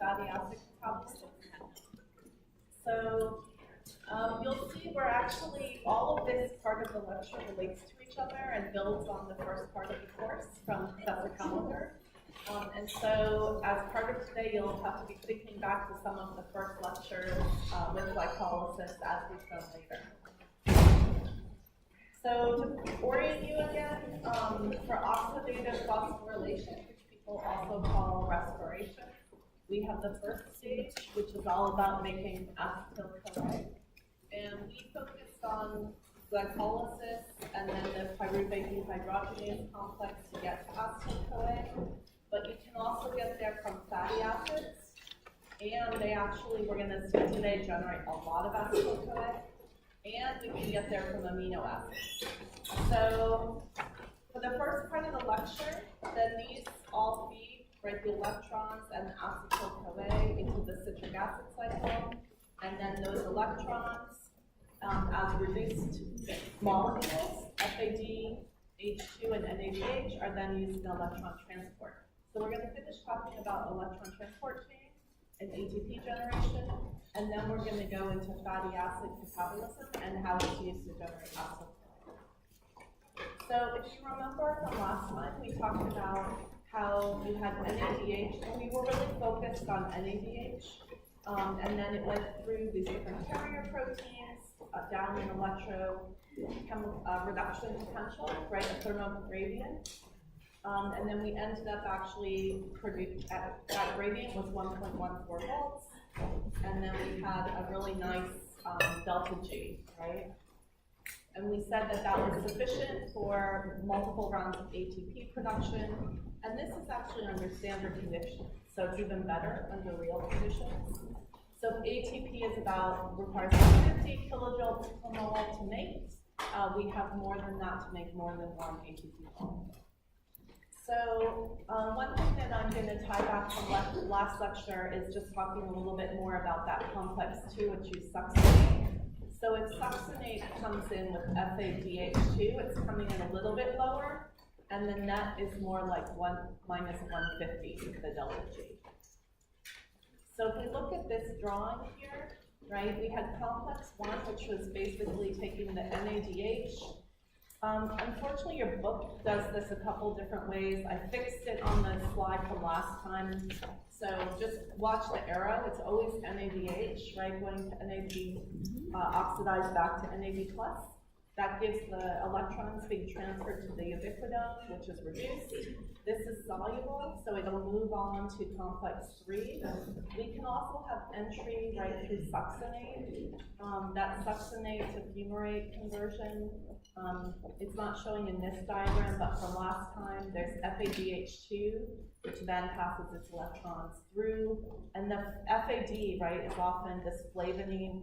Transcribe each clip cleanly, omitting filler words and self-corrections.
fatty acid metabolism. So you'll see we're actually, all of this part of the lecture relates to each other and builds on the first part of the course from Professor Callender. And so as part of today, you'll have to be thinking back to some of the first lectures with glycolysis as we go later. So to orient you again, for oxidative phosphorylation, which people also call respiration, we have the first stage, which is all about making acetyl-CoA. And we focused on glycolysis and then the pyruvate dehydrogenase complex to get to acetyl-CoA. But you can also get there from fatty acids. And they actually, we're going to see today, generate a lot of acetyl-CoA. And we can get there from amino acids. So for the first part of the lecture, then these all feed, right, the electrons and the acetyl-CoA into the citric acid cycle. And then those electrons, as reduced molecules, FAD, H2, and NADH, are then used in electron transport. So we're going to finish talking about electron transport chain and ATP generation, and then we're going to go into fatty acid metabolism and how it's used to generate acetyl-CoA. So if you remember from last time, we talked about how you had NADH, and we were really focused on NADH, and then it went through these different carrier proteins, down in reduction potential, right, a thermal gradient. And then we ended up actually that gradient was 1.14 volts, and then we had a really nice delta G, right? And we said that that was sufficient for multiple rounds of ATP production, and this is actually under standard conditions, so it's even better under real conditions. So if ATP is requires 50 kilojoules per mole to make, we have more than that to make more than one ATP mole. So one thing that I'm going to tie back from last lecture is just talking a little bit more about that complex 2, which is succinate. So if succinate comes in with FADH2, it's coming in a little bit lower, and the net is more like minus 150 with the delta G. So if we look at this drawing here, right, we had complex 1, which was basically taking the NADH. Unfortunately, your book does this a couple different ways. I fixed it on the slide from last time. So just watch the arrow. It's always NADH, right? Going to NAD, oxidized back to NAD+. That gives the electrons being transferred to the ubiquitone, which is reduced. This is soluble, so it'll move on to complex 3. We can also have entry right through succinate. That succinate to fumarate conversion, it's not showing in this diagram, but from last time, there's FADH2, which then passes its electrons through. And the FAD, right, is often this flavonine,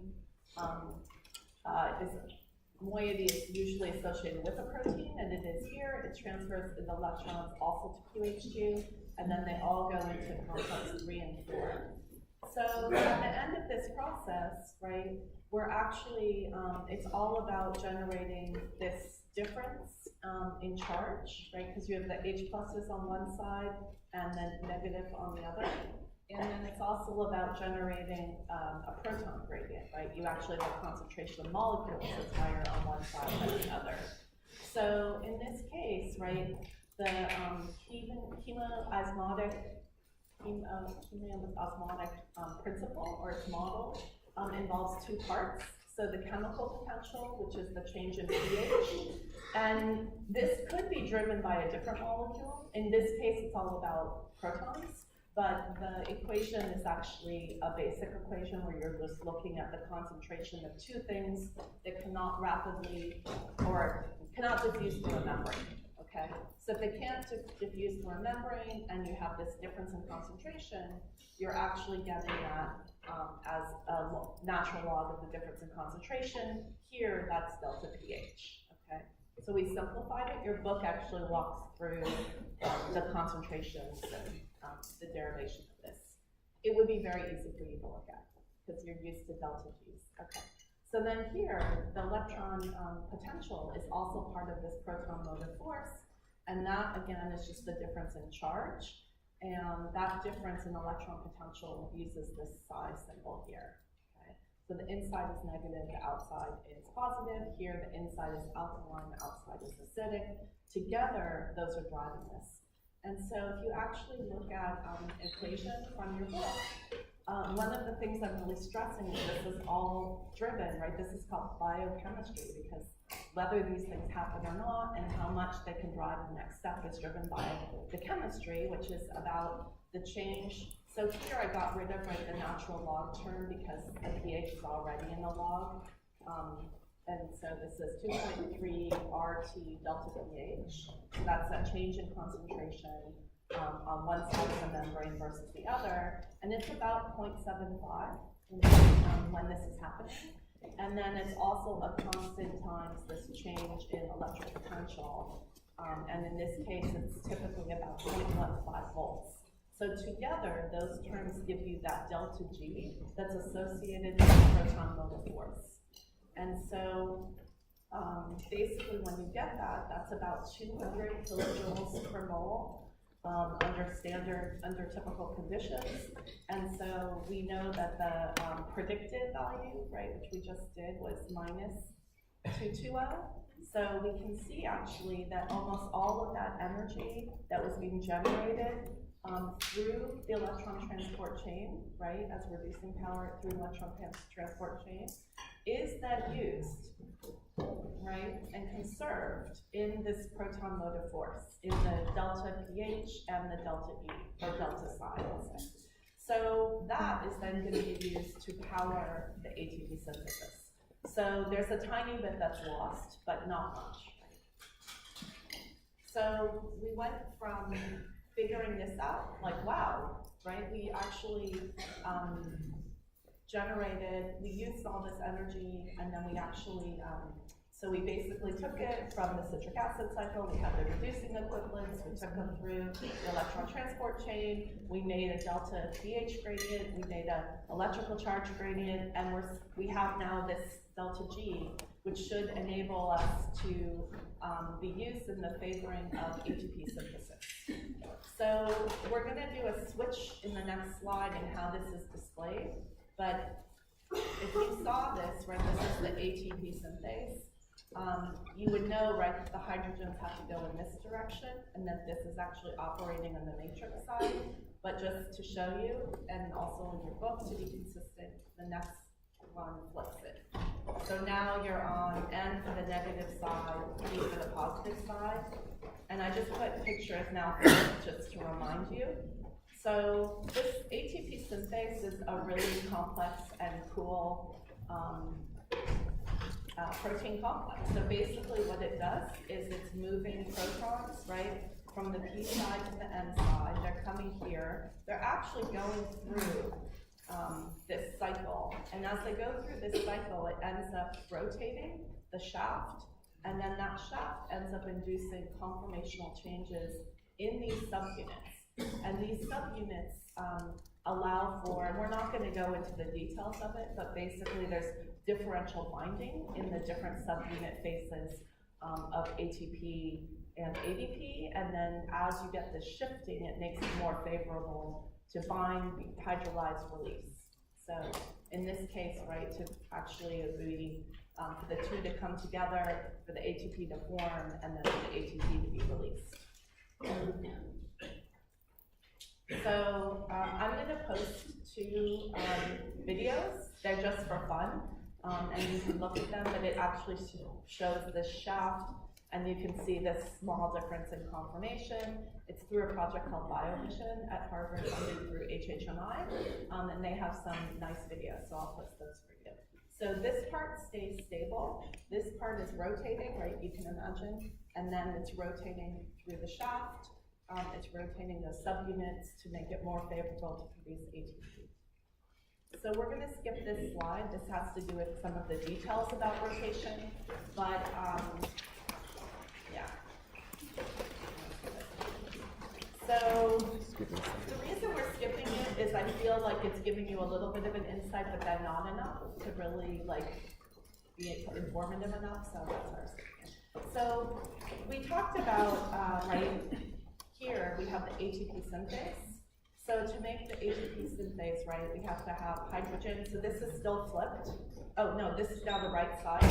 moiety is usually associated with a protein, and it is here. It transfers the electrons also to QH2, and then they all go into complex 3 and 4. So at the end of this process, right, we're actually, it's all about generating this difference in charge, right, because you have the H pluses on one side and then negative on the other. And then it's also about generating a proton gradient, right? You actually have a concentration of molecules that's higher on one side than the other. So in this case, right, the chemoosmotic principle, or its model, involves 2 parts. So the chemical potential, which is the change in pH, and this could be driven by a different molecule. In this case, it's all about protons. But the equation is actually a basic equation where you're just looking at the concentration of 2 things that cannot rapidly or cannot diffuse through a membrane, okay? So if they can't diffuse through a membrane and you have this difference in concentration, you're actually getting that as a natural log of the difference in concentration. Here, that's delta pH, okay? So we simplified it. Your book actually walks through the concentrations and the derivation of this. It would be very easy for you to look at because you're used to delta G's. Okay. So then here, the electron potential is also part of this proton motive force, and that again is just the difference in charge. And that difference in electron potential uses this psi symbol here. Okay? So the inside is negative, the outside is positive. Here, the inside is alkaline, the outside is acidic. Together, those are driving this. And so if you actually look at an equation from your book, one of the things I'm really stressing is this is all driven, right? This is called biochemistry, because whether these things happen or not and how much they can drive the next step is driven by the chemistry, which is about the change. So here I got rid of the natural log term because the pH is already in the log. And so this is 2.3 RT delta pH. So that's that change in concentration on one side of the membrane versus the other. And it's about 0.75 when this is happening. And then it's also a constant times this change in electric potential. And in this case, it's typically about 0.15 volts. So together, those terms give you that delta G that's associated with the proton motive force. And so basically when you get that, that's about 200 kilojoules per mole under typical conditions. And so we know that the predicted value, right, which we just did, was minus 220. So we can see actually that almost all of that energy that was being generated through the electron transport chain, right, as reducing power through electron transport chain, is then used, right, and conserved in this proton motive force, in the delta pH and the delta E, or delta psi, let's say. So that is then going to be used to power the ATP synthesis. So there's a tiny bit that's lost, but not much. So we went from figuring this out, like, wow, right? We actually we used all this energy, and then we actually, so we basically took it from the citric acid cycle, we had the reducing equivalents, we took them through the electron transport chain, we made a delta pH gradient, we made an electrical charge gradient, and we have now this delta G, which should enable us to be used in the favoring of ATP synthesis. So we're going to do a switch in the next slide in how this is displayed, but if you saw this, right, this is the ATP synthase, you would know, right, that the hydrogens have to go in this direction, and that this is actually operating on the matrix side. But just to show you, and also in your book to be consistent, the next one flips it. So now you're on N for the negative side, P for the positive side. And I just put pictures now just to remind you. So this ATP synthase is a really complex and cool protein complex. So basically what it does is it's moving protons, right, from the P side to the N side. They're coming here. They're actually going through this cycle. And as they go through this cycle, it ends up rotating the shaft, and then that shaft ends up inducing conformational changes in these subunits. And these subunits allow for, and we're not going to go into the details of it, but basically there's differential binding in the different subunit phases of ATP and ADP, and then as you get the shifting, it makes it more favorable to bind hydrolyzed release. So in this case, right, to actually agree for the two to come together, for the ATP to form, and then for the ATP to be released. So I'm going to post two videos. They're just for fun, and you can look at them, but it actually shows the shaft, and you can see this small difference in conformation. It's through a project called BioMission at Harvard, funded through HHMI, and they have some nice videos, so I'll post those for you. So this part stays stable. This part is rotating, right, you can imagine, and then it's rotating through the shaft. It's rotating those subunits to make it more favorable to produce ATP. So we're going to skip this slide. This has to do with some of the details about rotation, but yeah. So the reason we're skipping it is I feel like it's giving you a little bit of an insight, but then not enough to really be informative enough. So that's our skipping. So we talked about right here we have the ATP synthase. So to make the ATP synthase, right, we have to have hydrogen. So this is still flipped. Oh, no, this is now the right side.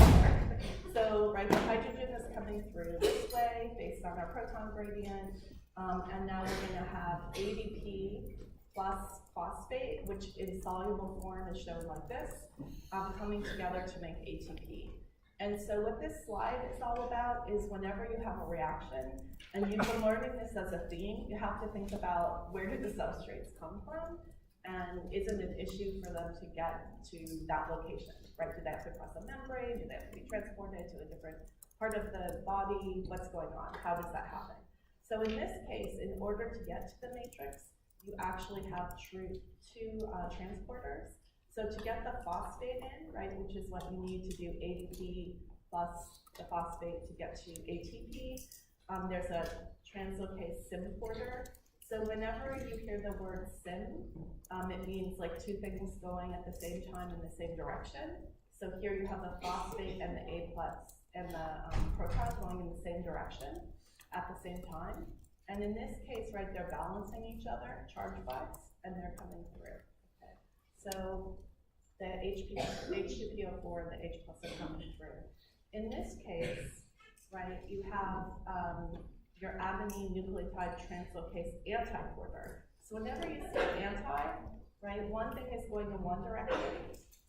So, right, the hydrogen is coming through this way based on our proton gradient. And now we're going to have ADP plus phosphate, which in soluble form is shown like this, coming together to make ATP. And so what this slide is all about is whenever you have a reaction, and you've been learning this as a theme, you have to think about where did the substrates come from, and is it an issue for them to get to that location, right? Do they have to cross a membrane? Do they have to be transported to a different part of the body? What's going on? How does that happen? So in this case, in order to get to the matrix, you actually have two transporters. So to get the phosphate in, right, which is what you need to do ADP plus the phosphate to get to ATP, there's a translocase symporter. So whenever you hear the word sym, it means like two things going at the same time in the same direction. So here you have the phosphate and the A plus and the proton going in the same direction at the same time. And in this case, right, they're balancing each other, charge-wise, and they're coming through. Okay. So the H2PO4 and the H plus are coming through. In this case, right, you have your adenine nucleotide translocase antiporter. So whenever you say anti, right, one thing is going in one direction.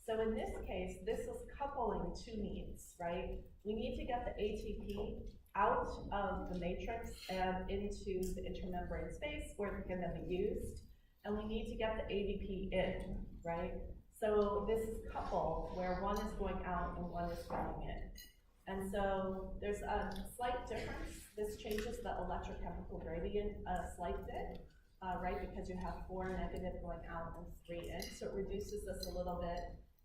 So in this case, this is coupling two needs, right? We need to get the ATP out of the matrix and into the intermembrane space where it can then be used. And we need to get the ADP in, right? So this is coupled where one is going out and one is going in. And so there's a slight difference. This changes the electrochemical gradient a slight bit, right? Because you have 4 negative going out and 3 in. So it reduces this a little bit.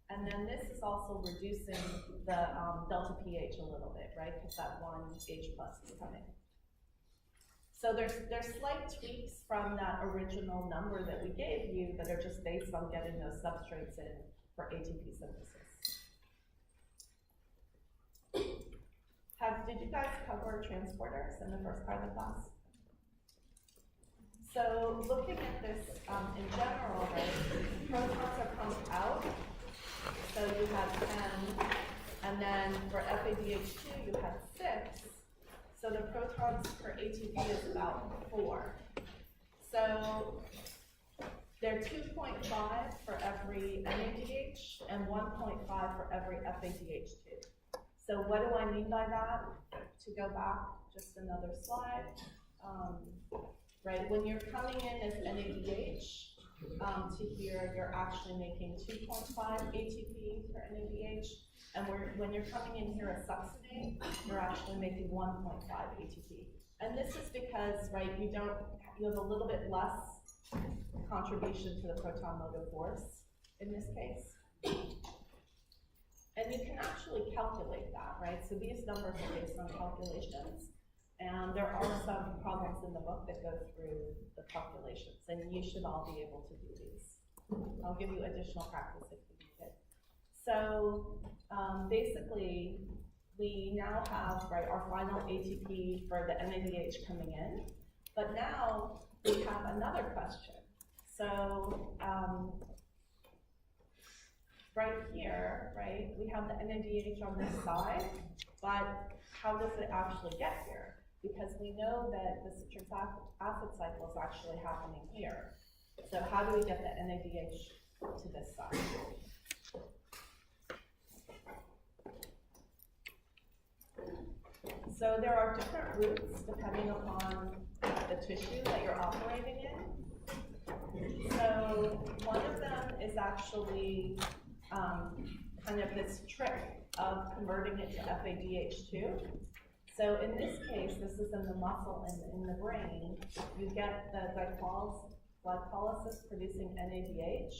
And then this is also reducing the delta pH a little bit, right? Because that one H plus is coming. So there's slight tweaks from that original number that we gave you that are just based on getting those substrates in for ATP synthesis. Did you guys cover transporters in the first part of the class? So looking at this in general, right, protons are pumped out. So you have 10, and then for FADH2 you have 6. So the protons per ATP is about 4. So they're 2.5 for every NADH and 1.5 for every FADH2. So what do I mean by that? To go back just another slide, right? When you're coming in as NADH, to here, you're actually making 2.5 ATP per NADH, and when you're coming in here as succinate, you're actually making 1.5 ATP. And this is because, right, you have a little bit less contribution to the proton motive force in this case. And you can actually calculate that, right? So these numbers are based on calculations. And there are some problems in the book that go through the calculations, and you should all be able to do these. I'll give you additional practice if you need it. So basically, we now have, right, our final ATP for the NADH coming in, but now we have another question. So right here, right, we have the NADH on this side, but how does it actually get here? Because we know that the citric acid cycle is actually happening here. So how do we get the NADH to this side? So there are different routes depending upon the tissue that you're operating in. So one of them is actually kind of this trick of converting it to FADH2. So in this case, this is in the muscle and in the brain, you get the glycolysis producing NADH,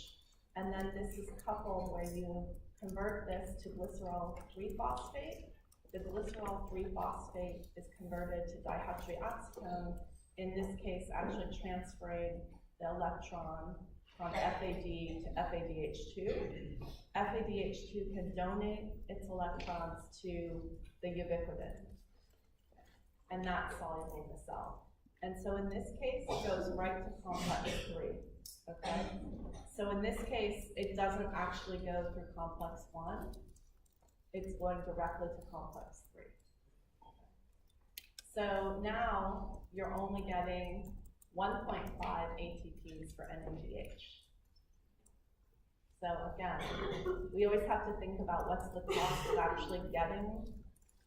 and then this is coupled where you convert this to glycerol 3-phosphate. The glycerol 3-phosphate is converted to dihydroxyacetone, in this case actually transferring the electron from FAD to FADH2. FADH2 can donate its electrons to the ubiquitin, and that's soluble in the cell. And so in this case, it goes right to complex 3, okay? So in this case, it doesn't actually go through complex 1, it's going directly to complex 3. So now you're only getting 1.5 ATPs for NADH. So again, we always have to think about what's the cost of actually getting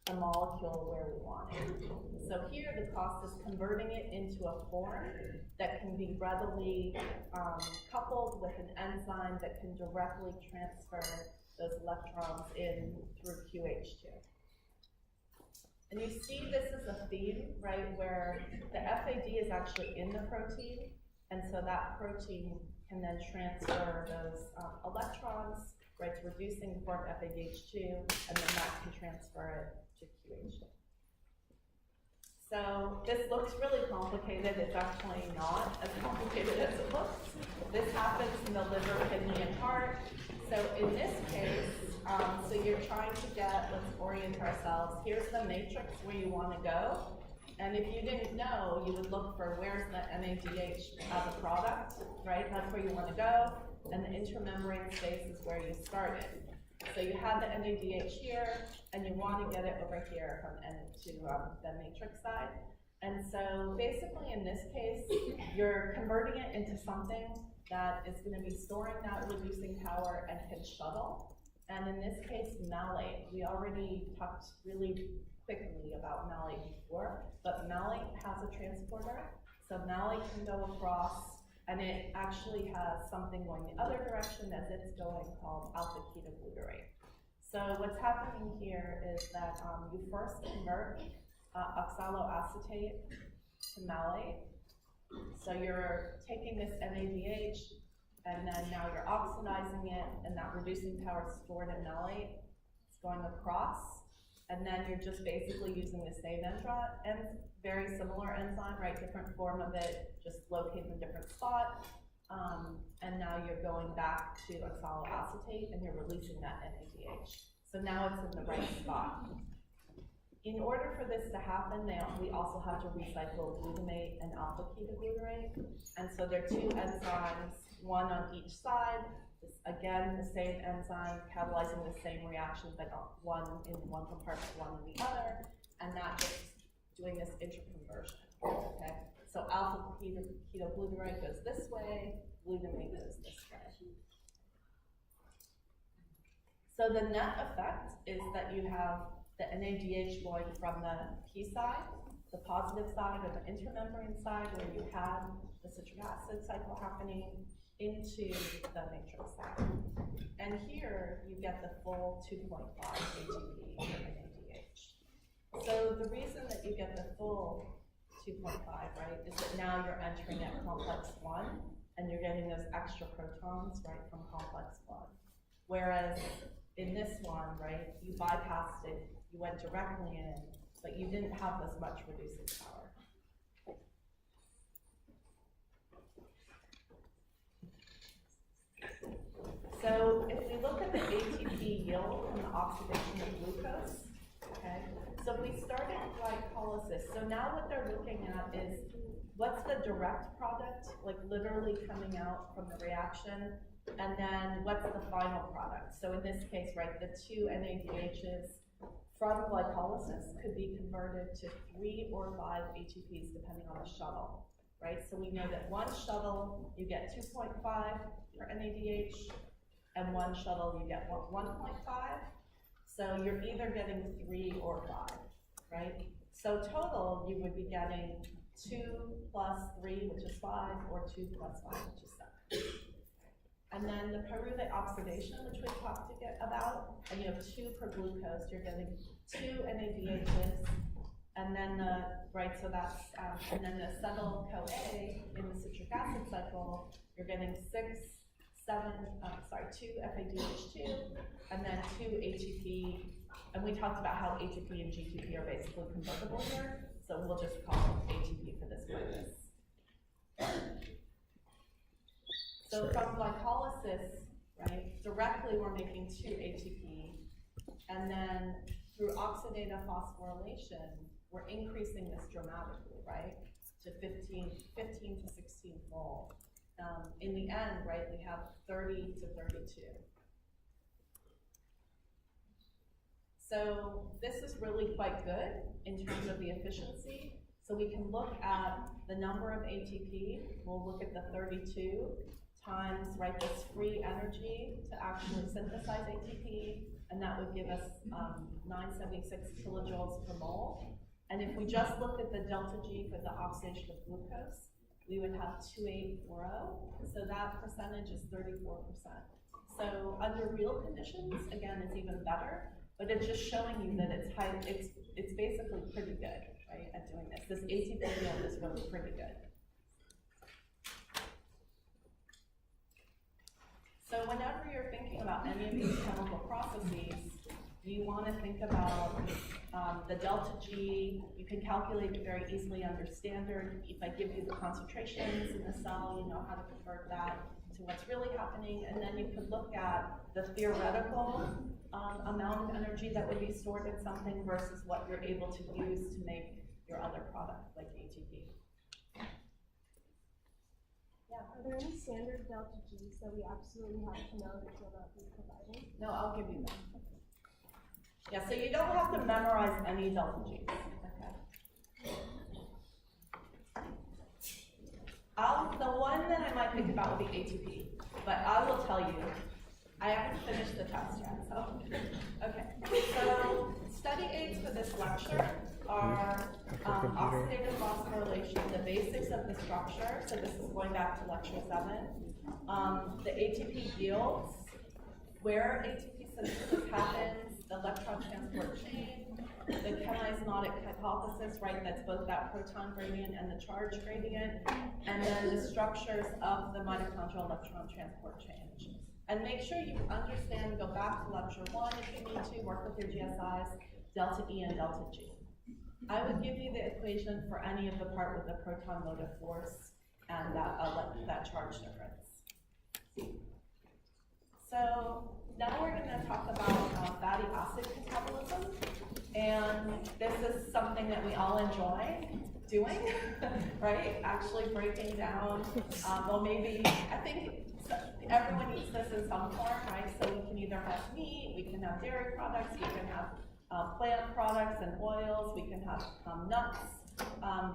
a molecule where we want it. So here the cost is converting it into a form that can be readily coupled with an enzyme that can directly transfer those electrons in through QH2. And you see this is a theme, right, where the FAD is actually in the protein, and so that protein can then transfer those electrons, right, to reducing the form FADH2, and then that can transfer it to QH2. So this looks really complicated. It's actually not as complicated as it looks. This happens in the liver, kidney, and heart. So in this case, so you're trying to get, let's orient ourselves. Here's the matrix where you want to go. And if you didn't know, you would look for where's the NADH as a product, right? That's where you want to go. And the intramembrane space is where you started. So you have the NADH here, and you want to get it over here from the matrix side. And so basically in this case, you're converting it into something that is going to be storing that reducing power and can shuttle. And in this case, malate. We already talked really quickly about malate before, but malate has a transporter. So malate can go across, and it actually has something going the other direction as it's going called alpha-ketoglutarate. So what's happening here is that you first convert oxaloacetate to malate. So you're taking this NADH, and then now you're oxidizing it, and that reducing power is stored in malate. It's going across, and then you're just basically using the same enzyme, and very similar enzyme, right? Different form of it, just located in a different spot. And now you're going back to oxaloacetate, and you're releasing that NADH. So now it's in the right spot. In order for this to happen, we also have to recycle glutamate and alpha-ketoglutarate. And so there are two enzymes, one on each side. Again, the same enzyme catalyzing the same reaction, but one in one compartment, one in the other. And that is doing this interconversion, okay? So alpha-ketoglutarate goes this way, glutamate goes this way. So the net effect is that you have the NADH going from the P side, the positive side, or the intramembrane side, where you have the citric acid cycle happening, into the matrix side. And here you get the full 2.5 ATP for NADH. So the reason that you get the full 2.5, right, is that now you're entering at complex 1, and you're getting those extra protons, right, from complex 1. Whereas in this one, right, you bypassed it, you went directly in, but you didn't have as much reducing power. So if we look at the ATP yield and the oxidation of glucose, okay, so if we start at glycolysis, so now what they're looking at is what's the direct product, like literally coming out from the reaction, and then what's the final product. So in this case, right, the two NADHs from glycolysis could be converted to 3 or 5 ATPs depending on the shuttle, right? So we know that one shuttle, you get 2.5 for NADH, and one shuttle, you get 1.5. So you're either getting 3 or 5, right? So total, you would be getting 2 plus 3, which is 5, or 2 plus 5, which is 7. And then the pyruvate oxidation, which we talked about, and you have 2 per glucose, you're getting 2 NADHs, and then so that's, and then the acetyl-CoA in the citric acid cycle, you're getting 2 FADH2, and then 2 ATP, and we talked about how ATP and GTP are basically convertible here, so we'll just call it ATP for this purpose. So from glycolysis, right, directly we're making 2 ATP, and then through oxidative phosphorylation, we're increasing this dramatically, right? to 15 to 16-fold. In the end, right, we have 30 to 32. So this is really quite good in terms of the efficiency. So we can look at the number of ATP. We'll look at the 32 times, right, this free energy to actually synthesize ATP, and that would give us 976 kilojoules per mole. And if we just looked at the delta G for the oxidation of glucose, we would have 2840. So that percentage is 34%. So under real conditions, again, it's even better. But it's just showing you that it's high. It's basically pretty good, right, at doing this. This ATP yield is really pretty good. So whenever you're thinking about any of these chemical processes, you want to think about the delta G. You can calculate it very easily under standard. If I give you the concentrations in the cell, you know how to convert that to what's really happening. And then you could look at the theoretical amount of energy that would be stored in something versus what you're able to use to make your other product, like ATP. Yeah. Are there any standard delta Gs that we absolutely have to know that you'll not be providing? No, I'll give you them. Yeah, so you don't have to memorize any delta Gs. Okay. The one that I might think about would be ATP, but I will tell you, I haven't finished the test yet, so. Okay, so study aids for this lecture are oxidative phosphorylation, the basics of the structure. So this is going back to lecture 7. The ATP yields, where ATP synthesis happens, the electron transport chain, the chemismotic hypothesis, right, that's both that proton gradient and the charge gradient, and then the structures of the mitochondrial electron transport chain. And make sure you understand, go back to lecture 1 if you need to, work with your GSIs, delta E and delta G. I would give you the equation for any of the part with the proton motive force and that charge difference. So now we're going to talk about fatty acid catabolism. And this is something that we all enjoy doing, right? Actually breaking down, well maybe, I think everyone eats this in some form, right? So we can either have meat, we can have dairy products, we can have plant products and oils, we can have nuts,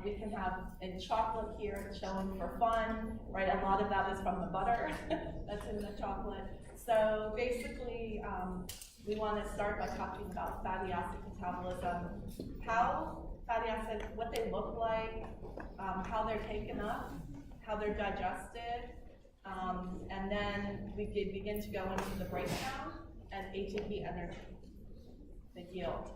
we can have in chocolate here, it's showing for fun, right? A lot of that is from the butter that's in the chocolate. So basically, we want to start by talking about fatty acid catabolism, how fatty acids, what they look like, how they're taken up, how they're digested, and then we begin to go into the breakdown and ATP energy, the yield.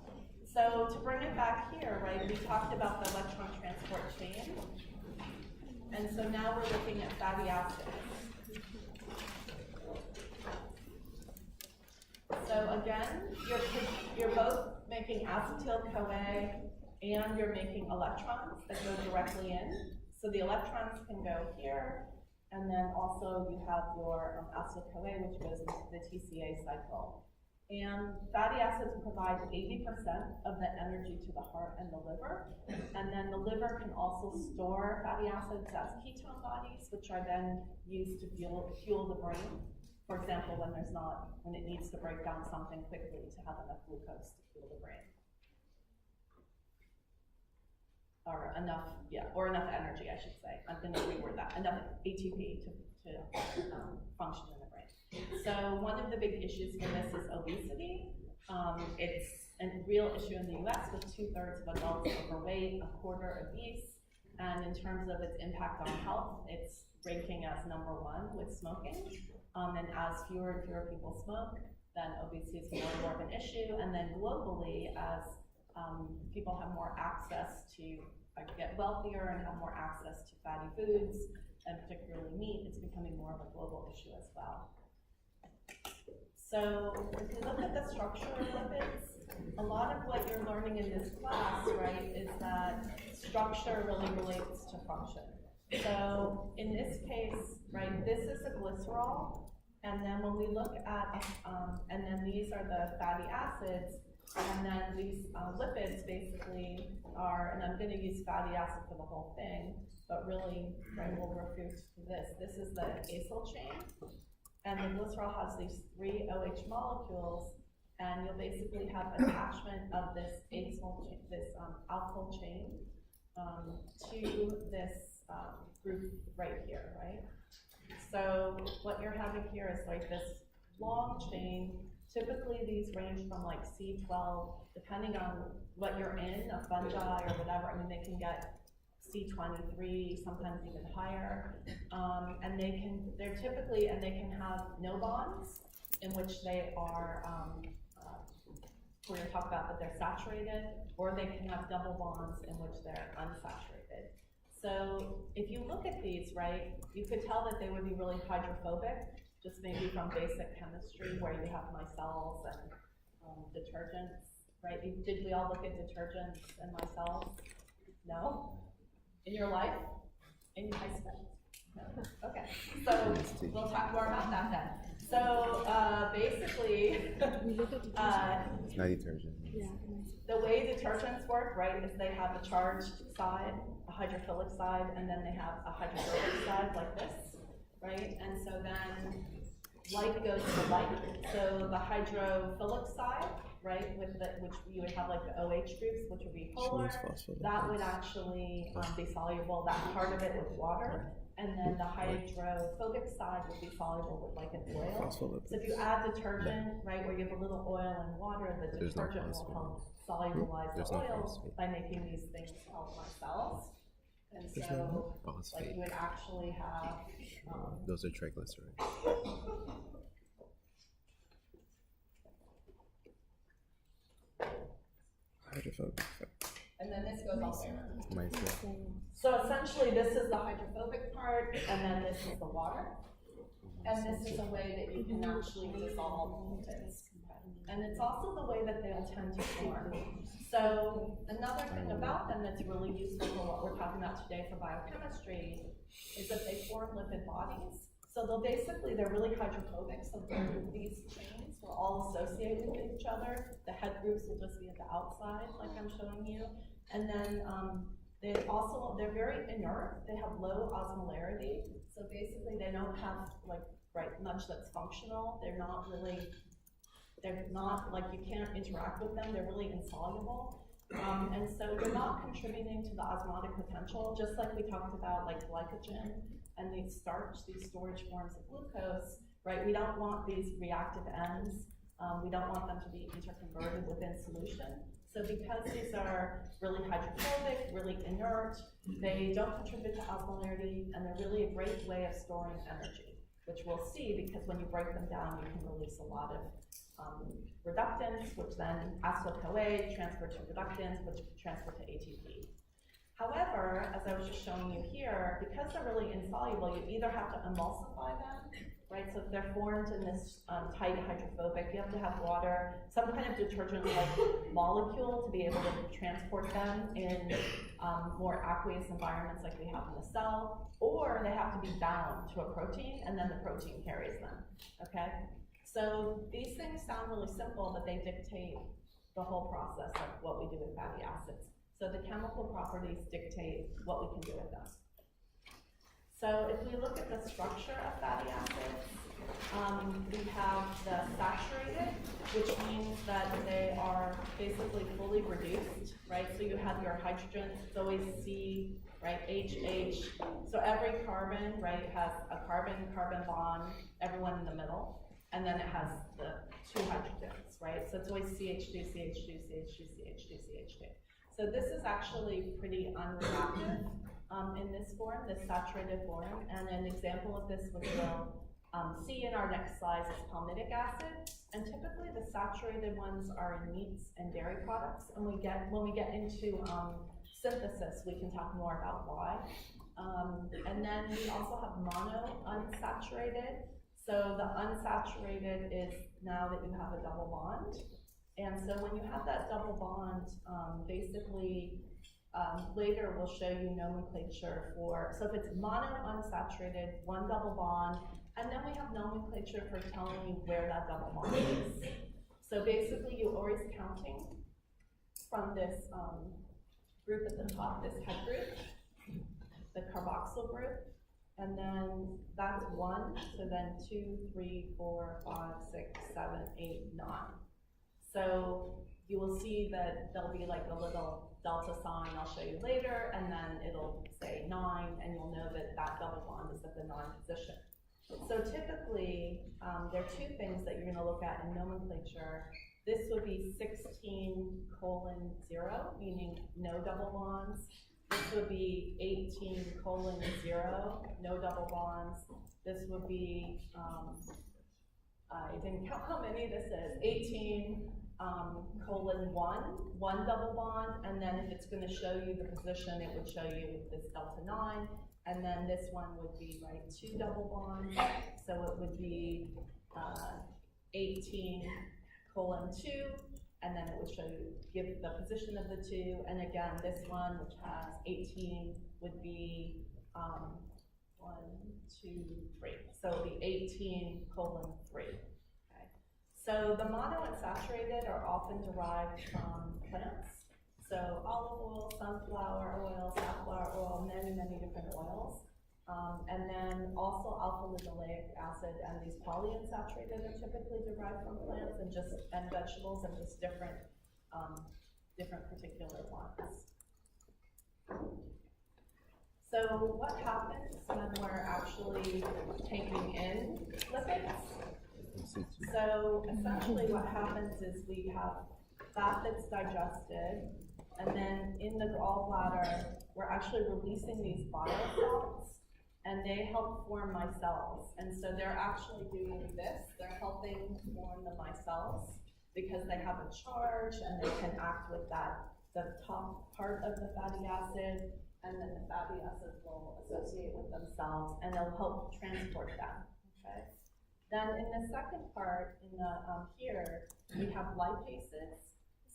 So to bring it back here, right, we talked about the electron transport chain, and so now we're looking at fatty acids. So again, you're both making acetyl-CoA and you're making electrons that go directly in. So the electrons can go here, and then also you have your acetyl-CoA, which goes into the TCA cycle. And fatty acids provide 80% of the energy to the heart and the liver. And then the liver can also store fatty acids as ketone bodies, which are then used to fuel the brain. For example, when it needs to break down something quickly to have enough glucose to fuel the brain. Or enough energy, I should say. I'm going to reword that. Enough ATP to function in the brain. So one of the big issues for this is obesity. It's a real issue in the US with 2/3 of adults overweight, 1/4 obese. And in terms of its impact on health, it's ranking as #1 with smoking. And as fewer and fewer people smoke, then obesity is more and more of an issue. And then globally, as people have more access to get wealthier and have more access to fatty foods, and particularly meat, it's becoming more of a global issue as well. So if you look at the structure of lipids, a lot of what you're learning in this class, right, is that structure really relates to function. So in this case, right, this is a glycerol, and then when we look at, and then these are the fatty acids, And then these lipids basically are, and I'm gonna use fatty acid for the whole thing, but really, right, we'll refer to this. This is the acyl chain, and the glycerol has these 3 OH molecules, and you'll basically have attachment of this acyl, this alkyl chain to this group right here, right? So what you're having here is like this long chain. Typically these range from like C12, depending on what you're in, a fungi or whatever. I mean, they can get C23, sometimes even higher. And they're typically, and they can have no bonds in which they are, we're gonna talk about that they're saturated, or they can have double bonds in which they're unsaturated. So if you look at these, right, you could tell that they would be really hydrophobic, just maybe from basic chemistry where you have micelles and detergents, right? Did we all look at detergents and micelles? No? In your life? In high school? No? Okay, so we'll talk more about that then. So basically, It's not detergent. Yeah. the way detergents work, right, is they have a charged side, a hydrophilic side, and then they have a hydrophobic side like this, right? And so then like goes to like. So the hydrophilic side, right, with which you would have like the OH groups, which would be polar, that would actually be soluble, that part of it with water. And then the hydrophobic side would be soluble with like an oil. So if you add detergent, right, where you have a little oil and water, the detergent will help solubilize the oils by making these things called micelles. And so, like, you would actually have Those are triglycerides. Hydrophobic. and then this goes all the way around. Myself. So essentially, this is the hydrophobic part, and then this is the water. And this is a way that you can actually dissolve lipids. And it's also the way that they'll tend to form. So another thing about them that's really useful for what we're talking about today for biochemistry is that they form lipid bodies. So they're really hydrophobic, so these chains will all associate with each other. The head groups will just be at the outside, like I'm showing you. And then they're very inert. They have low osmolarity. So basically they don't have much that's functional. They're not like, you can't interact with them. They're really insoluble. And so they're not contributing to the osmotic potential, just like we talked about like glycogen and these storage forms of glucose, right? We don't want these reactive ends. We don't want them to be interconverted within solution. So because these are really hydrophobic, really inert, they don't contribute to osmolarity, and they're really a great way of storing energy, which we'll see because when you break them down, you can release a lot of reductants, which then acetyl-CoA transfer to reductants, which transfer to ATP. However, as I was just showing you here, because they're really insoluble, you either have to emulsify them, right? So if they're formed in this tight hydrophobic, you have to have water, some kind of detergent-like molecule to be able to transport them in more aqueous environments like we have in the cell, or they have to be bound to a protein, and then the protein carries them, okay? So these things sound really simple, but they dictate the whole process of what we do with fatty acids. So the chemical properties dictate what we can do with them. So if we look at the structure of fatty acids, we have the saturated, which means that they are basically fully reduced, right? So you have your hydrogen, it's always C, right, HH. So every carbon, right, has a carbon-carbon bond, everyone in the middle, and then it has the 2 hydrogens, right? So it's always CH2, CH2, CH2, CH2, CH2. So this is actually pretty unreactive in this form, this saturated form, and an example of this, which we'll see in our next slides, is palmitic acid. And typically the saturated ones are in meats and dairy products, and when we get into synthesis, we can talk more about why. And then we also have monounsaturated. So the unsaturated is now that you have a double bond. And so when you have that double bond, basically, later we'll show you nomenclature for, so if it's monounsaturated, 1 double bond, and then we have nomenclature for telling you where that double bond is. So basically, you're always counting from this group at the top, this head group, the carboxyl group, and then that's 1, so then 2, 3, 4, 5, 6, 7, 8, 9. So you will see that there'll be like a little delta sign I'll show you later, and then it'll say 9, and you'll know that that double bond is at the 9 position. So typically, there are 2 things that you're going to look at in nomenclature. This would be 16:0, meaning no double bonds. This would be 18:0, no double bonds. This would be, I didn't count how many this is, 18:1, 1 double bond, and then if it's going to show you the position, it would show you this delta 9, and then this one would be, right, 2 double bonds, so it would be 18:2, and then it would show you, give the position of the 2, and again, this one, which has 18, would be 1, 2, 3, so it would be 18:3. So the monounsaturated are often derived from plants. So olive oil, sunflower oil, safflower oil, many, many different oils. And then also alpha linoleic acid and these polyunsaturated are typically derived from plants and vegetables and just different particular ones. So what happens when we're actually taking in lipids? So essentially what happens is we have fat that's digested, and then in the gallbladder, we're actually releasing these bile salts, and they help form micelles. And so they're actually doing this, they're helping form the micelles because they have a charge and they can act with the top part of the fatty acid, and then the fatty acids will associate with themselves and they'll help transport them, okay? Then in the second part, in the here, we have lipases.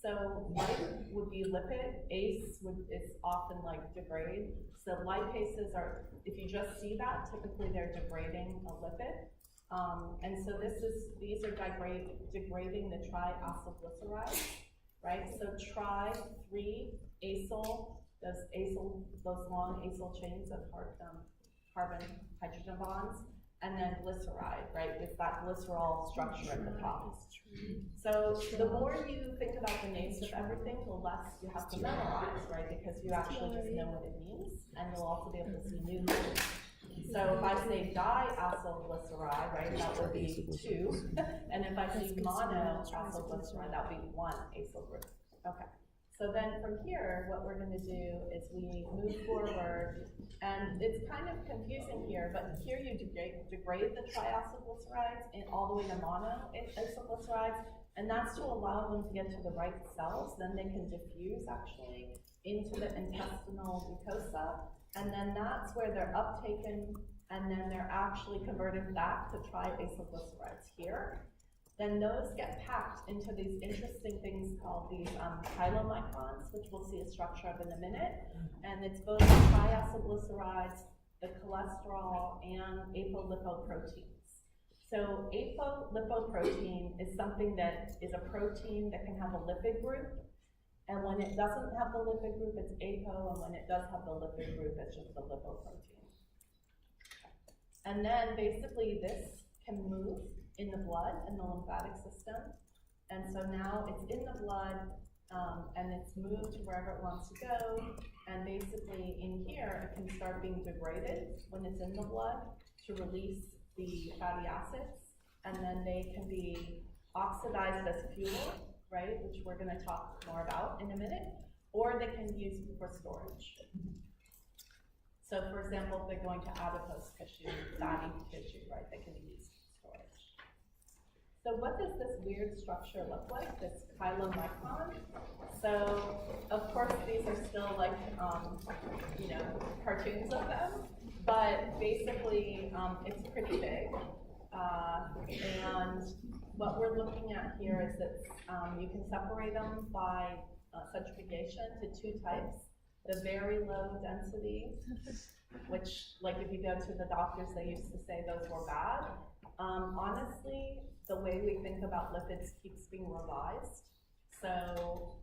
So lip would be lipid, ACE is often like degrade. So lipases are, if you just see that, typically they're degrading a lipid. And so these are degrading the triacylglycerides, right? So tri-3-acyl, those long acyl chains of carbon hydrogen bonds, and then glyceride, right, with that glycerol structure at the top. So the more you think about the names of everything, the less you have to memorize, right, because you actually just know what it means, and you'll also be able to see new things. So if I say diacylglyceride, right, that would be 2, and if I say monoacylglyceride, that would be 1 acyl group. Okay. So then from here, what we're going to do is we move forward, and it's kind of confusing here, but here you degrade the triacylglycerides all the way to monoacylglycerides, and that's to allow them to get to the right cells. Then they can diffuse actually into the intestinal mucosa, and then that's where they're uptaken, and then they're actually converted back to triacylglycerides here. Then those get packed into these interesting things called these chylomicrons, which we'll see a structure of in a minute. And it's both the triacylglycerides, the cholesterol, and apolipoproteins. So apolipoprotein is something that is a protein that can have a lipid group. And when it doesn't have the lipid group, it's apo, and when it does have the lipid group, it's just the lipoprotein. And then basically this can move in the blood and the lymphatic system, and so now it's in the blood and it's moved to wherever it wants to go, and basically in here it can start being degraded when it's in the blood to release the fatty acids, and then they can be oxidized as fuel, right, which we're going to talk more about in a minute, or they can be used for storage. So for example, if they're going to adipose tissue, fatty tissue, right, they can be used for storage. So what does this weird structure look like, this chylomicron? So, of course, these are still like, cartoons of them, but basically, it's pretty big. And what we're looking at here is that you can separate them by centrifugation to 2 types. the very low density, which, like, if you go to the doctors, they used to say those were bad. Honestly, the way we think about lipids keeps being revised. So,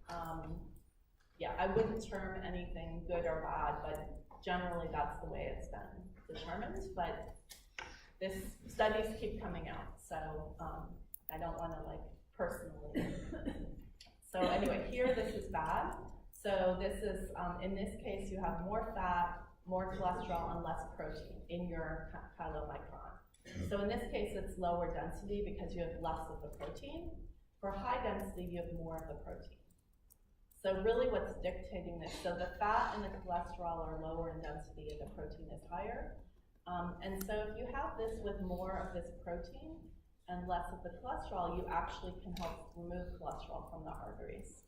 yeah, I wouldn't term anything good or bad, but generally that's the way it's been determined. But this studies keep coming out, so I don't want to like personally. So anyway, here this is bad. So this is, in this case, you have more fat, more cholesterol, and less protein in your chylomicron. So in this case, it's lower density because you have less of the protein. For high density, you have more of the protein. So really what's dictating this, so the fat and the cholesterol are lower in density and the protein is higher. And so if you have this with more of this protein and less of the cholesterol, you actually can help remove cholesterol from the arteries.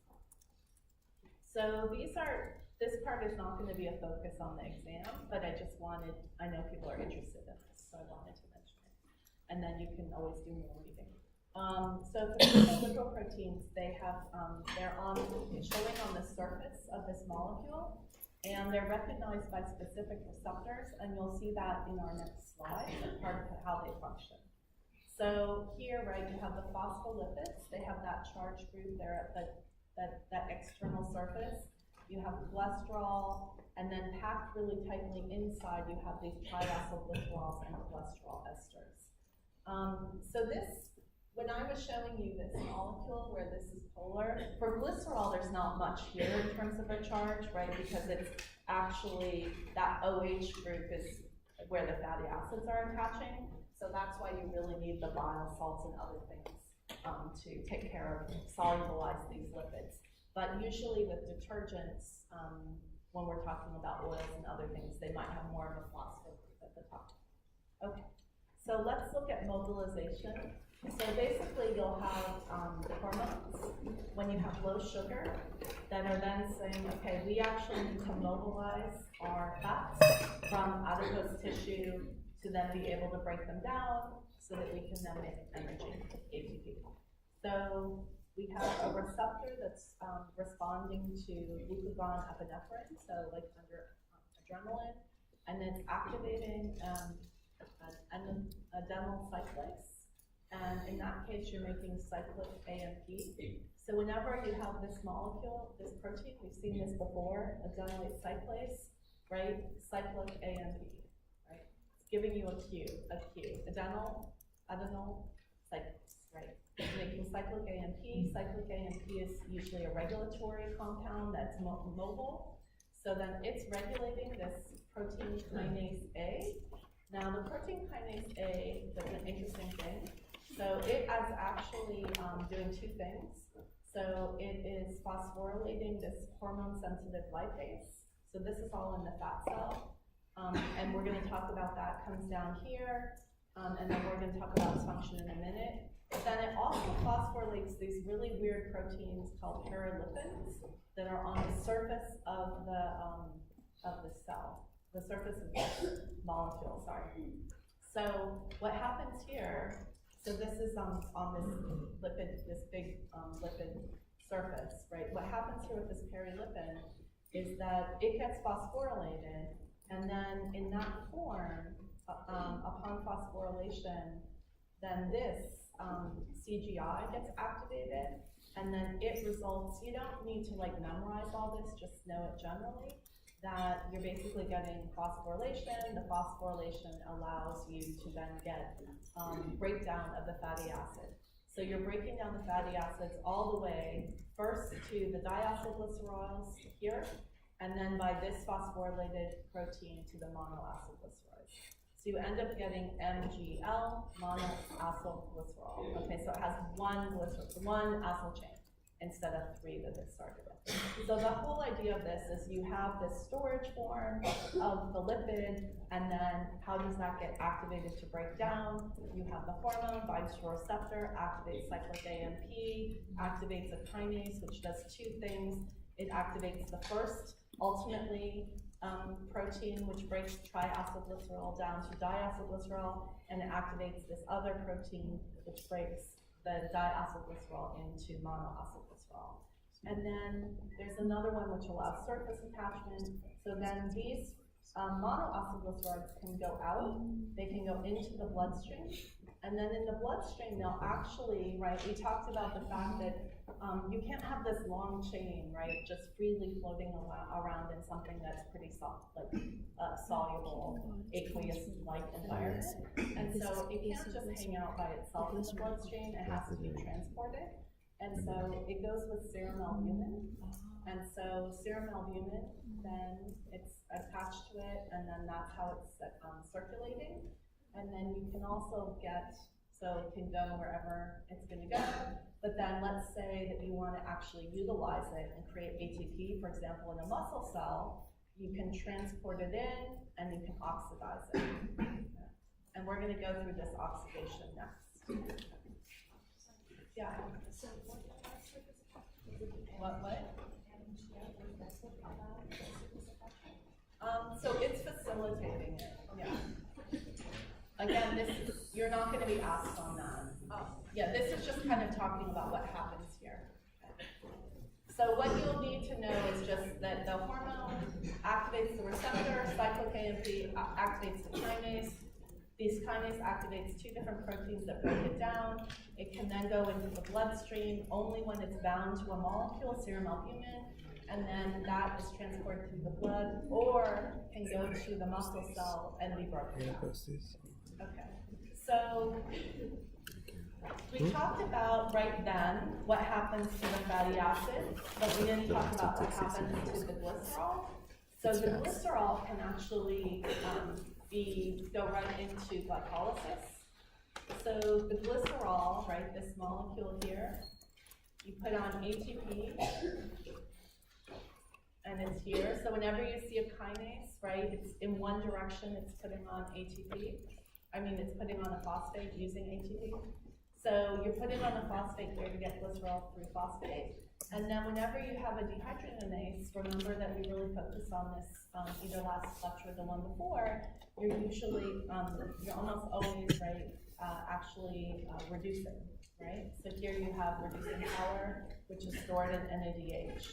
So this part is not going to be a focus on the exam, but I know people are interested in this, so I wanted to mention it. And then you can always do more reading. So for the lipoproteins, they're showing on the surface of this molecule, and they're recognized by specific receptors, and you'll see that in our next slide, part of how they function. So here, right, you have the phospholipids. They have that charge group there at that external surface. You have cholesterol, and then packed really tightly inside, you have these triacylglycerols and cholesterol esters. So this, when I was showing you this molecule where this is polar, for glycerol there's not much here in terms of a charge, right? Because it's actually, that OH group is where the fatty acids are attaching. So that's why you really need the bile salts and other things to take care of, solubilize these lipids. But usually with detergents, when we're talking about oils and other things, they might have more of a phosphor group at the top. Okay, so let's look at mobilization. So basically you'll have hormones when you have low sugar that are then saying, okay, we actually need to mobilize our fats from adipose tissue to then be able to break them down so that we can then make energy, ATP. So we have a receptor that's responding to glucagon epinephrine, so like under adrenaline, and it's activating adenyl cyclase. And in that case, you're making cyclic AMP. So whenever you have this molecule, this protein, we've seen this before, adenyl cyclase, right? Cyclic AMP, right? It's giving you a cue, adenyl cyclase, right? It's making cyclic AMP. Cyclic AMP is usually a regulatory compound that's mobile. So then it's regulating this protein kinase A. Now the protein kinase A does an interesting thing. So it is actually doing two things. So it is phosphorylating this hormone-sensitive lipase. So this is all in the fat cell. And we're going to talk about that, comes down here. And then we're going to talk about its function in a minute. But then it also phosphorylates these really weird proteins called perilipins that are on the surface of the cell, the surface of the molecule, sorry. So what happens here, so this is on this big lipid surface, right? What happens here with this perilipin is that it gets phosphorylated, and then in that form, upon phosphorylation, then this CGI gets activated, and then it results, you don't need to like memorize all this, just know it generally, that you're basically getting phosphorylation. The phosphorylation allows you to then get breakdown of the fatty acid. So you're breaking down the fatty acids all the way, first to the diacylglycerols here, and then by this phosphorylated protein to the monoacylglycerols. So you end up getting MGL, monoacylglycerol. Okay, so it has one acyl chain instead of three that it started with. So the whole idea of this is you have this storage form of the lipid, and then how does that get activated to break down? You have the hormone, binds to a receptor, activates cyclic AMP, activates a kinase, which does two things. It activates the first, ultimately, protein, which breaks triacylglycerol down to diacylglycerol, and it activates this other protein, which breaks the diacylglycerol into monoacylglycerol. And then there's another one which allows surface attachment. So then these monoosmoglycerides can go out, they can go into the bloodstream. And then in the bloodstream, they'll actually, right, we talked about the fact that you can't have this long chain, right, just freely floating around in something that's pretty soft, like soluble, aqueous-like environment. And so it can't just hang out by itself in the bloodstream, it has to be transported. And so it goes with serum albumin. And so serum albumin, then it's attached to it, and then that's how it's circulating. And then you can also get, so it can go wherever it's going to go. But then let's say that you want to actually utilize it and create ATP, for example, in a muscle cell, you can transport it in and you can oxidize it. And we're going to go through this oxidation next. Yeah. What? So it's facilitating it, yeah. Again, you're not going to be asked on that. Yeah, this is just kind of talking about what happens here. So what you'll need to know is just that the hormone activates the receptor, cyclic AMP activates the kinase. These kinase activates two different proteins that break it down. It can then go into the bloodstream only when it's bound to a molecule, serum albumin, and then that is transported through the blood, or can go to the muscle cell and be broken down. Okay, so we talked about right then what happens to the fatty acid, but we didn't talk about what happens to the glycerol. So the glycerol can actually go right into glycolysis. So the glycerol, right, this molecule here, you put on ATP, and it's here. So whenever you see a kinase, right, it's in one direction, it's putting on ATP. It's putting on a phosphate using ATP. So you're putting on a phosphate here to get glycerol through phosphate. And then whenever you have a dehydrogenase, remember that we really focused on this either last lecture or the one before, you're usually, you're almost always, right, actually reducing, right? So here you have reducing power, which is stored in NADH.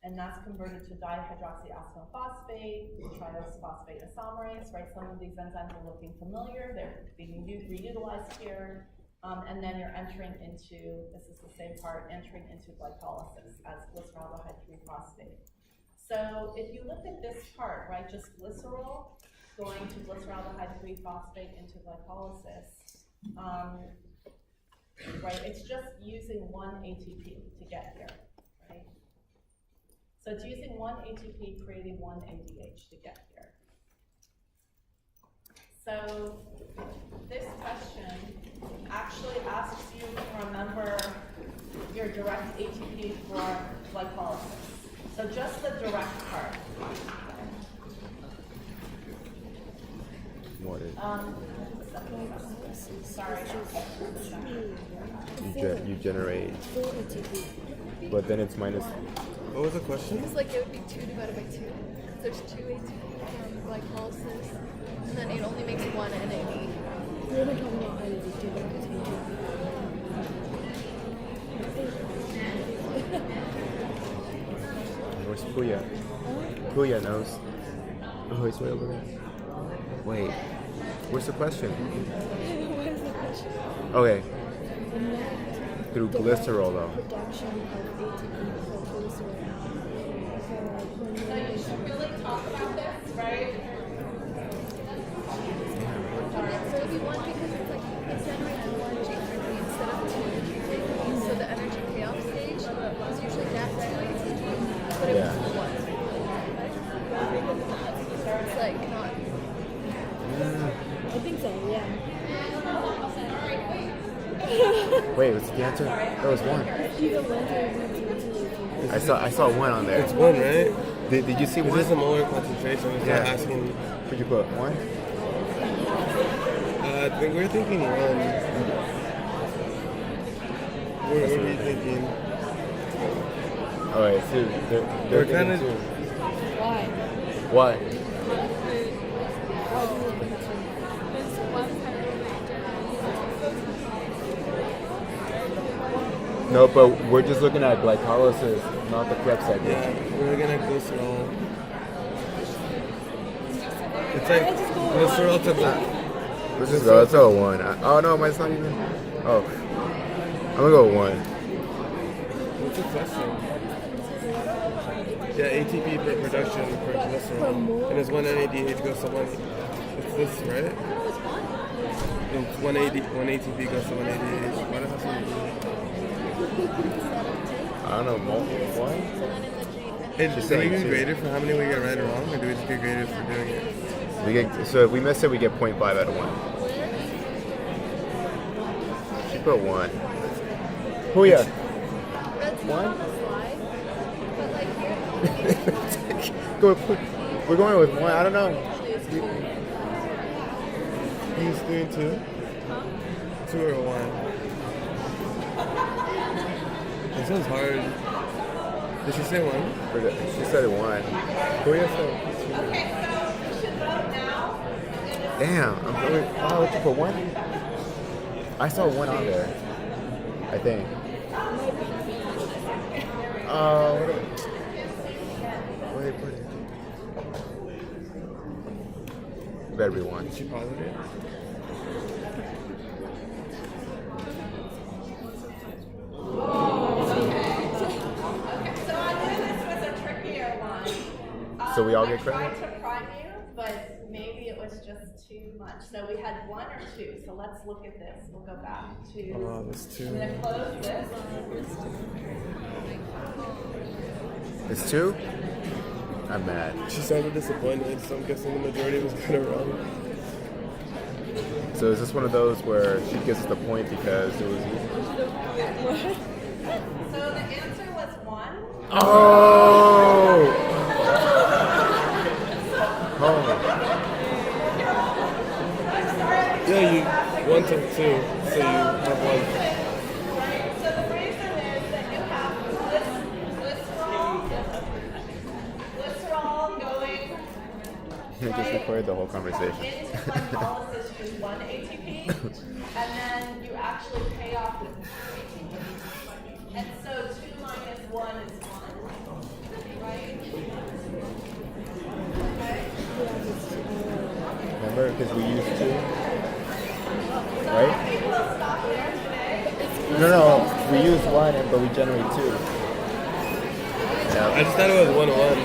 And that's converted to dihydroxyaspartate phosphate, triose phosphate isomerase, right? Some of these enzymes are looking familiar, they're being reutilized here. And then you're entering into, this is the same part, entering into glycolysis as glyceraldehyde 3-phosphate. So if you look at this part, right, just glycerol going to glyceraldehyde 3-phosphate into glycolysis, right, it's just using one ATP to get here, right? So it's using one ATP, creating one ADH to get here. So this question actually asks you to remember your direct ATP for glycolysis. So just the direct part. What is Sorry. you generate, but then it's minus. What was the question? It's like it would be 2 divided by 2. There's 2 ATP from glycolysis, and then it only makes 1 NAD. We're talking about NAD. Where's Puya? Puya knows. Oh, he's way over there. Wait, where's the question? What is the question? Okay. Through glycerol, though. Production of ATP from glycerol. So you should really talk about this, right? So it'd be 1 because it's like it's generating 1 energy instead of 2 ATP. So the energy payoff stage is usually net 2 ATP, but it was 1. It's like not. I think so, yeah. Wait, what's the answer? That was 1. Either 1 or 1, 2, 2. I saw 1 on there. It's 1, right? Did you see Is 1? this a molar concentration? It's Yeah. not asking. What'd you put? 1? We're thinking 1. What are you thinking? Alright, so they're We're kind of. Why? What? Why do you think so? No, but we're just looking at glycolysis, not the prep cycle. Yeah, we're looking at glycerol. It's like glycerol to black. Let's just go. Let's go with 1. Oh no, mine's not even. Oh, I'm gonna go with 1. What's the question? Yeah, ATP per production per glycerol. And it's 1 NADH goes to 1. It's this, right? It's 1 ATP goes to 1 ADH. Why does it have something to do with I don't know. What? it? She's Do we saying get 2. graded for how many we get right or wrong? Or do we just get graded for doing it? We get, so if we miss it, we get 0.5 out of 1. She put 1. Oh yeah. That's not on the slide, but like here, Go. We're going with 1. I don't know. He's doing 2? 2 or 1? This one's hard. Did she say 1? She said 1. Oh yeah. Okay, so we should vote now. Damn. I'm going. Oh, did you put 1? I saw 1 on there. I think. Oh. Where they put it? Better be 1. Did she positive? So I knew this was a trickier one. So we all get I credit? tried to prime you, but maybe it was just too much. So we had 1 or 2. So let's look at this. We'll go back to. Oh, that's 2. I'm gonna close this. It's 2? I'm mad. She sounded disappointed, so I'm guessing the majority was kind of wrong. So is this one of those where she gives us the point because it was easy? So the answer was 1. Oh! Oh. Yeah, you 1 to 2, so you have 1. Right. So the reason is that you have glycerol going I just recorded the whole conversation. into glycolysis use 1 ATP, and then you actually pay off with 2 ATP. And so 2 minus 1 is 1, right? Okay. Remember? Because we used 2. So Right? I think we'll stop there today. No, we use 1, but we generate 2. I just thought it was 1 to 1.